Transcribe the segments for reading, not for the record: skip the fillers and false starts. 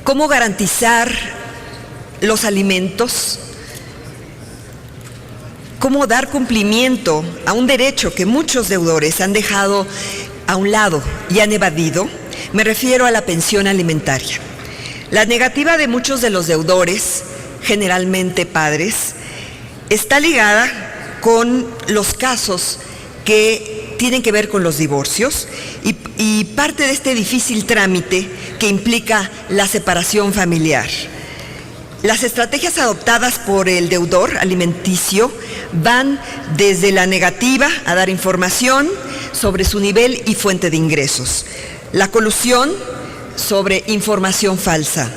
cómo garantizar los alimentos, cómo dar cumplimiento a un derecho que muchos deudores han dejado a un lado y han evadido. Me refiero a la pensión alimentaria. La negativa de muchos de los deudores, generalmente padres, está ligada con los casos que tienen que ver con los divorcios y parte de este difícil trámite que implica la separación familiar. Las estrategias adoptadas por el deudor alimenticio van desde la negativa a dar información sobre su nivel y fuente de ingresos, la colusión sobre información falsa,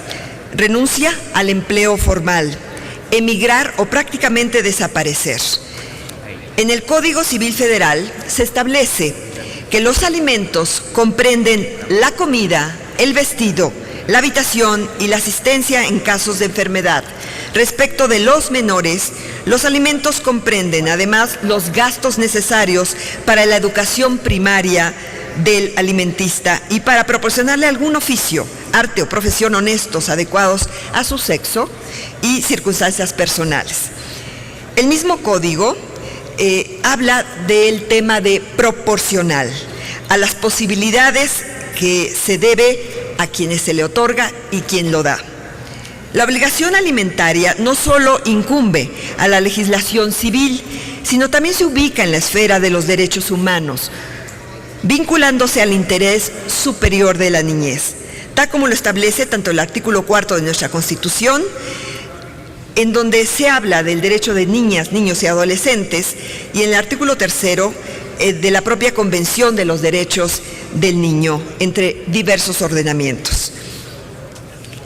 renuncia al empleo formal, emigrar o prácticamente desaparecer. En el Código Civil Federal se establece que los alimentos comprenden la comida, el vestido, la habitación y la asistencia en casos de enfermedad. Respecto de los menores, los alimentos comprenden además los gastos necesarios para la educación primaria del alimentista y para proporcionarle algún oficio, arte o profesión honestos, adecuados a su sexo y circunstancias personales. El mismo código habla del tema de proporcional, a las posibilidades que se debe a quienes se le otorga y quien lo da. La obligación alimentaria no solo incumbe a la legislación civil, sino también se ubica en la esfera de los derechos humanos, vinculándose al interés superior de la niñez, tal como lo establece tanto el artículo 4 de nuestra Constitución, en donde se habla del derecho de niñas, niños y adolescentes, y en el artículo 3 de la propia Convención de los Derechos del Niño, entre diversos ordenamientos.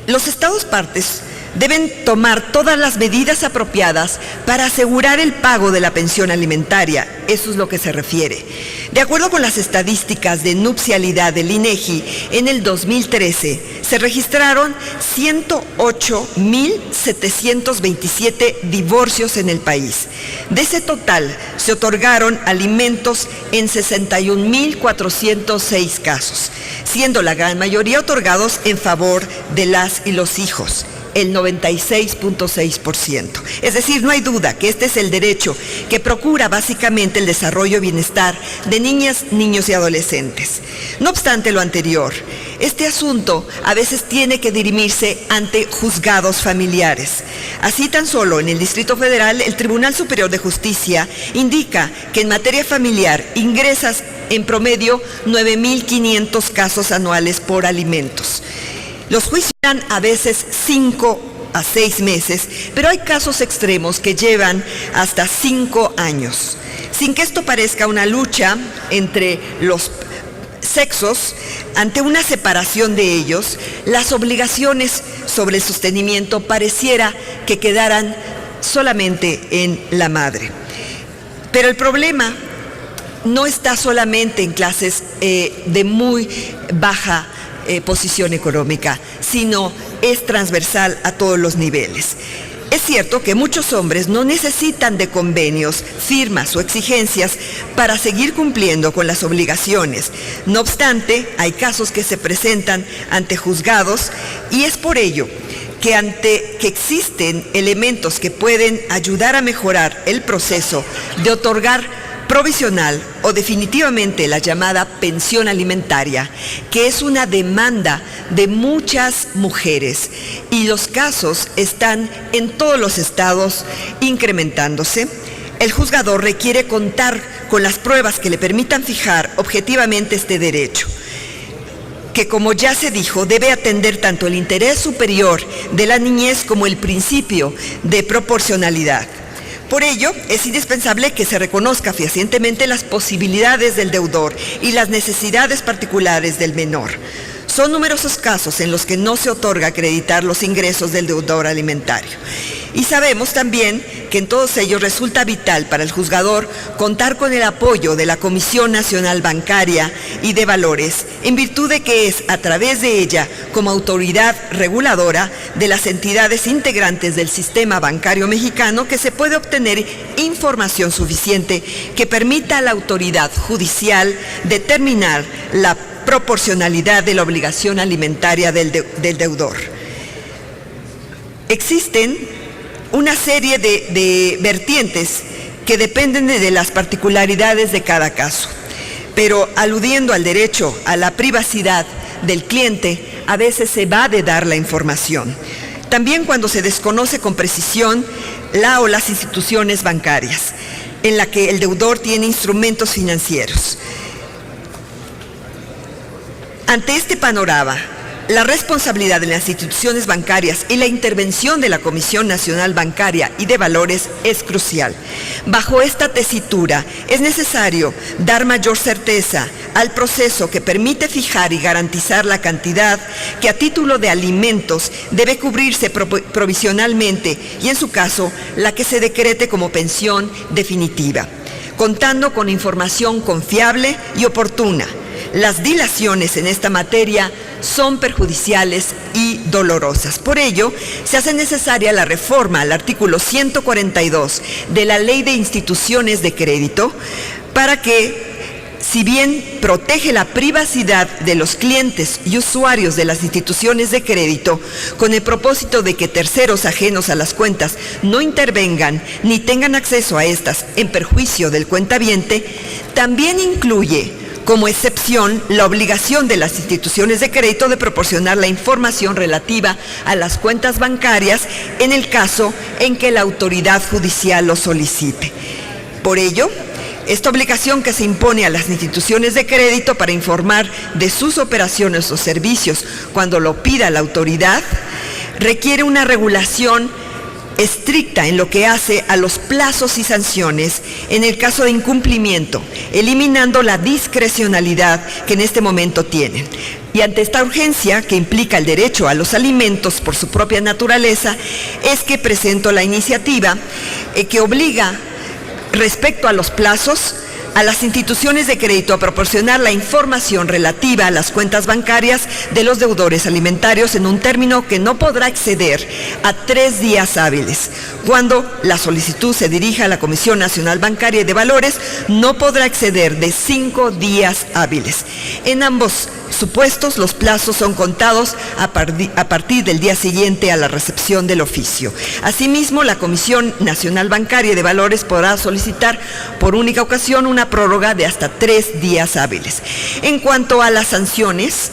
Los Estados partes deben tomar todas las medidas apropiadas para asegurar el pago de la pensión alimentaria. Eso es lo que se refiere. De acuerdo con las estadísticas de nupcialidad del INEGI, en el 2013 se registraron 108.727 divorcios en el país. De ese total, se otorgaron alimentos en 61.406 casos, siendo la gran mayoría otorgados en favor de las y los hijos, el 96.6%. Es decir, no hay duda que este es el derecho que procura básicamente el desarrollo y bienestar de niñas, niños y adolescentes. No obstante lo anterior, este asunto a veces tiene que dirimirse ante juzgados familiares. Así, tan solo en el Distrito Federal, el Tribunal Superior de Justicia indica que en materia familiar ingresas en promedio 9.500 casos anuales por alimentos. Los juicios duran a veces 5 a 6 meses, pero hay casos extremos que llevan hasta 5 años. Sin que esto parezca una lucha entre los sexos, ante una separación de ellos, las obligaciones sobre el sostenimiento pareciera que quedaran solamente en la madre. Pero el problema no está solamente en clases de muy baja posición económica, sino es transversal a todos los niveles. Es cierto que muchos hombres no necesitan de convenios, firmas o exigencias para seguir cumpliendo con las obligaciones. No obstante, hay casos que se presentan ante juzgados y es por ello que existen elementos que pueden ayudar a mejorar el proceso de otorgar provisional o definitivamente la llamada pensión alimentaria, que es una demanda de muchas mujeres y los casos están en todos los estados incrementándose. El juzgador requiere contar con las pruebas que le permitan fijar objetivamente este derecho, que, como ya se dijo, debe atender tanto el interés superior de la niñez como el principio de proporcionalidad. Por ello, es indispensable que se reconozca fehacientemente las posibilidades del deudor y las necesidades particulares del menor. Son numerosos casos en los que no se otorga acreditar los ingresos del deudor alimentario. Y sabemos también que en todos ellos resulta vital para el juzgador contar con el apoyo de la Comisión Nacional Bancaria y de Valores, en virtud de que es a través de ella, como autoridad reguladora de las entidades integrantes del sistema bancario mexicano, que se puede obtener información suficiente que permita a la autoridad judicial determinar la proporcionalidad de la obligación alimentaria del deudor. Existen una serie de vertientes que dependen de las particularidades de cada caso, pero aludiendo al derecho a la privacidad del cliente, a veces se va de dar la información. También cuando se desconoce con precisión la o las instituciones bancarias, en la que el deudor tiene instrumentos financieros. Ante este panorama, la responsabilidad de las instituciones bancarias y la intervención de la Comisión Nacional Bancaria y de Valores es crucial. Bajo esta tesitura, es necesario dar mayor certeza al proceso que permite fijar y garantizar la cantidad que a título de alimentos debe cubrirse provisionalmente y, en su caso, la que se decrete como pensión definitiva, contando con información confiable y oportuna. Las dilaciones en esta materia son perjudiciales y dolorosas. Por ello, se hace necesaria la reforma al artículo 142 de la Ley de Instituciones de Crédito para que, si bien protege la privacidad de los clientes y usuarios de las instituciones de crédito, con el propósito de que terceros ajenos a las cuentas no intervengan ni tengan acceso a estas en perjuicio del cuentaviente, también incluye como excepción la obligación de las instituciones de crédito de proporcionar la información relativa a las cuentas bancarias en el caso en que la autoridad judicial lo solicite. Por ello, esta obligación que se impone a las instituciones de crédito para informar de sus operaciones o servicios cuando lo pida la autoridad requiere una regulación estricta en lo que hace a los plazos y sanciones en el caso de incumplimiento, eliminando la discrecionalidad que en este momento tienen. Y ante esta urgencia, que implica el derecho a los alimentos por su propia naturaleza, es que presento la iniciativa que obliga, respecto a los plazos, a las instituciones de crédito a proporcionar la información relativa a las cuentas bancarias de los deudores alimentarios en un término que no podrá exceder a 3 días hábiles. Cuando la solicitud se dirija a la Comisión Nacional Bancaria y de Valores, no podrá exceder de 5 días hábiles. En ambos supuestos, los plazos son contados a partir del día siguiente a la recepción del oficio. Asimismo, la Comisión Nacional Bancaria y de Valores podrá solicitar por única ocasión una prórroga de hasta 3 días hábiles. En cuanto a las sanciones,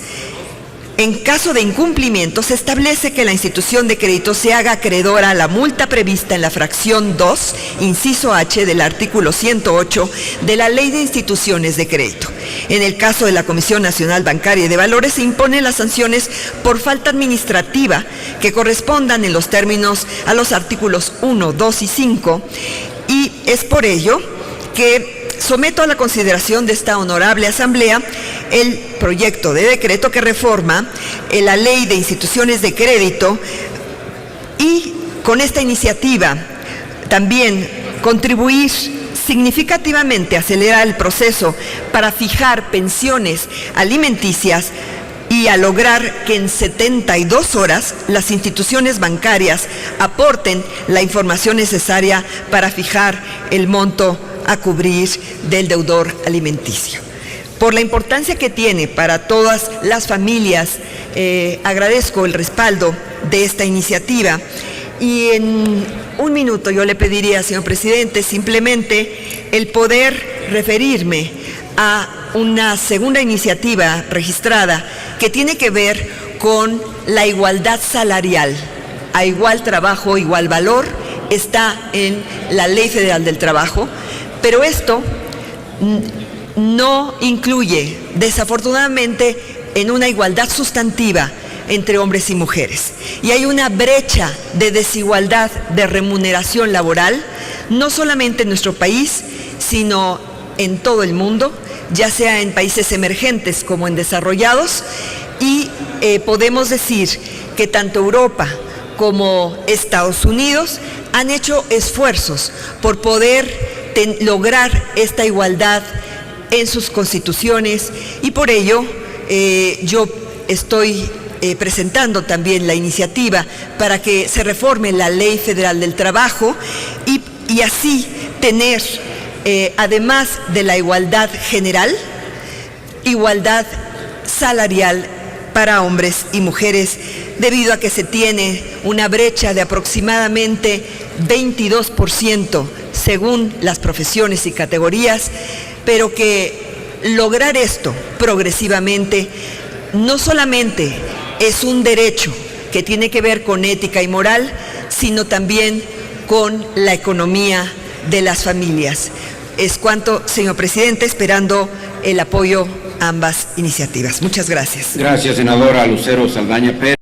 en caso de incumplimiento, se establece que la institución de crédito se haga acreedora a la multa prevista en la fracción 2, inciso H, del artículo 108 de la Ley de Instituciones de Crédito. En el caso de la Comisión Nacional Bancaria y de Valores, se imponen las sanciones por falta administrativa que correspondan en los términos a los artículos 1, 2 y 5, y es por ello que someto a la consideración de esta honorable Asamblea el proyecto de decreto que reforma la Ley de Instituciones de Crédito y, con esta iniciativa, también contribuir significativamente a acelerar el proceso para fijar pensiones alimenticias y a lograr que en 72 horas las instituciones bancarias aporten la información necesaria para fijar el monto a cubrir del deudor alimenticio. Por la importancia que tiene para todas las familias, agradezco el respaldo de esta iniciativa y en un minuto yo le pediría, señor presidente, simplemente el poder referirme a una segunda iniciativa registrada que tiene que ver con la igualdad salarial. A igual trabajo, igual valor, está en la Ley Federal del Trabajo, pero esto no incluye, desafortunadamente, en una igualdad sustantiva entre hombres y mujeres. Y hay una brecha de desigualdad de remuneración laboral, no solamente en nuestro país, sino en todo el mundo, ya sea en países emergentes como en desarrollados, y podemos decir que tanto Europa como Estados Unidos han hecho esfuerzos por poder lograr esta igualdad en sus constituciones, y por ello yo estoy presentando también la iniciativa para que se reforme la Ley Federal del Trabajo y así tener, además de la igualdad general, igualdad salarial para hombres y mujeres, debido a que se tiene una brecha de aproximadamente 22% según las profesiones y categorías, pero que lograr esto progresivamente no solamente es un derecho que tiene que ver con ética y moral, sino también con la economía de las familias. Es cuanto, señor presidente, esperando el apoyo a ambas iniciativas. Muchas gracias. Gracias, senadora Lucero Saldaña Pérez.